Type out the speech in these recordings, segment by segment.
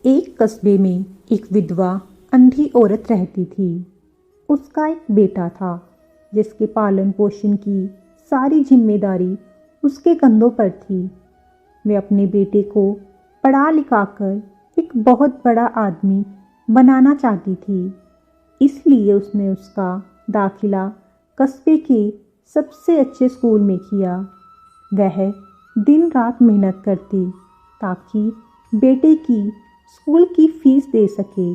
एक कस्बे में एक विधवा अंधी औरत रहती थी। उसका एक बेटा था जिसके पालन पोषण की सारी जिम्मेदारी उसके कंधों पर थी। वे अपने बेटे को पढ़ा लिखाकर एक बहुत बड़ा आदमी बनाना चाहती थी। इसलिए उसने उसका दाखिला कस्बे के सबसे अच्छे स्कूल में किया। वह दिन रात मेहनत करती ताकि बेटे की स्कूल की फीस दे सके।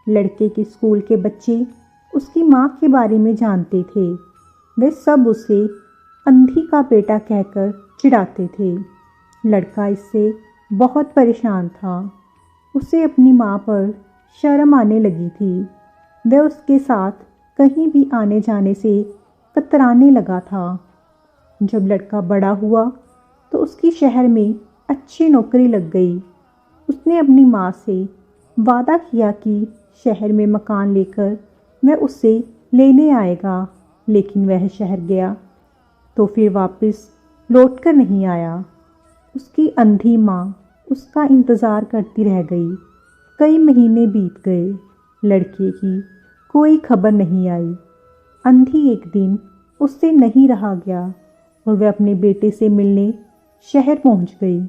लड़के के स्कूल के बच्चे उसकी माँ के बारे में जानते थे। वे सब उसे अंधी का बेटा कहकर चिढ़ाते थे। लड़का इससे बहुत परेशान था। उसे अपनी माँ पर शर्म आने लगी थी। वह उसके साथ कहीं भी आने जाने से कतराने लगा था। जब लड़का बड़ा हुआ तो उसकी शहर में अच्छी नौकरी लग गई। उसने अपनी माँ से वादा किया कि शहर में मकान लेकर वह उसे लेने आएगा, लेकिन वह शहर गया तो फिर वापस लौटकर नहीं आया। उसकी अंधी माँ उसका इंतज़ार करती रह गई। कई महीने बीत गए, लड़के की कोई खबर नहीं आई। अंधी एक दिन उससे नहीं रहा गया और वह अपने बेटे से मिलने शहर पहुंच गई।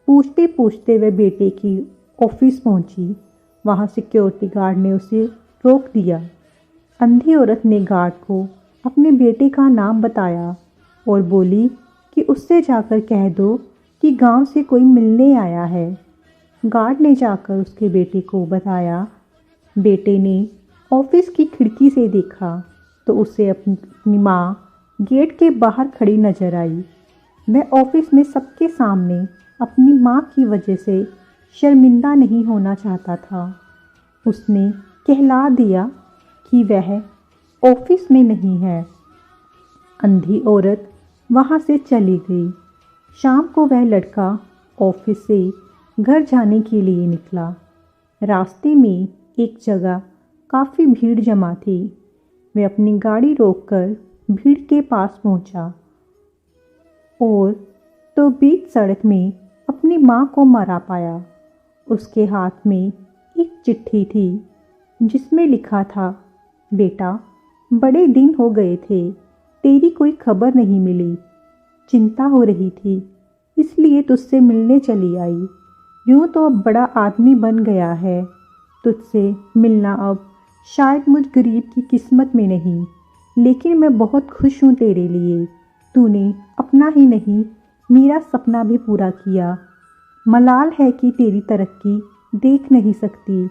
पूछते पूछते वह बेटे की ऑफिस पहुंची। वहां सिक्योरिटी गार्ड ने उसे रोक दिया। अंधी औरत ने गार्ड को अपने बेटे का नाम बताया और बोली कि उससे जाकर कह दो कि गांव से कोई मिलने आया है। गार्ड ने जाकर उसके बेटे को बताया। बेटे ने ऑफिस की खिड़की से देखा तो उसे अपनी माँ गेट के बाहर खड़ी नजर आई। वह ऑफिस में सबके सामने अपनी माँ की वजह से शर्मिंदा नहीं होना चाहता था। उसने कहला दिया कि वह ऑफिस में नहीं है। अंधी औरत वहाँ से चली गई। शाम को वह लड़का ऑफिस से घर जाने के लिए निकला। रास्ते में एक जगह काफ़ी भीड़ जमा थी। वह अपनी गाड़ी रोककर भीड़ के पास पहुंचा और तो बीच सड़क में अपनी माँ को मरा पाया। उसके हाथ में एक चिट्ठी थी जिसमें लिखा था, बेटा बड़े दिन हो गए थे, तेरी कोई खबर नहीं मिली। चिंता हो रही थी इसलिए तुझसे मिलने चली आई। यूँ तो अब बड़ा आदमी बन गया है, तुझसे मिलना अब शायद मुझ गरीब की किस्मत में नहीं, लेकिन मैं बहुत खुश हूँ तेरे लिए। तूने अपना ही नहीं मेरा सपना भी पूरा किया। मलाल है कि तेरी तरक्की देख नहीं सकती।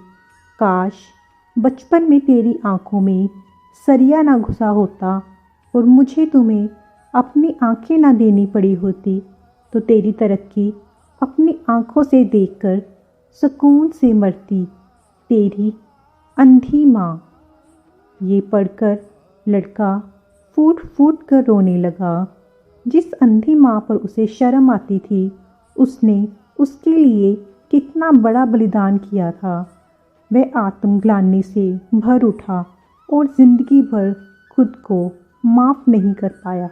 काश बचपन में तेरी आंखों में सरिया ना घुसा होता और मुझे तुम्हें अपनी आंखें ना देनी पड़ी होती, तो तेरी तरक्की अपनी आंखों से देखकर सुकून से मरती। तेरी अंधी माँ। ये पढ़कर लड़का फूट फूट कर रोने लगा। जिस अंधी माँ पर उसे शर्म आती थी, उसने उसके लिए कितना बड़ा बलिदान किया था। वह आत्मग्लानि से भर उठा और जिंदगी भर खुद को माफ़ नहीं कर पाया।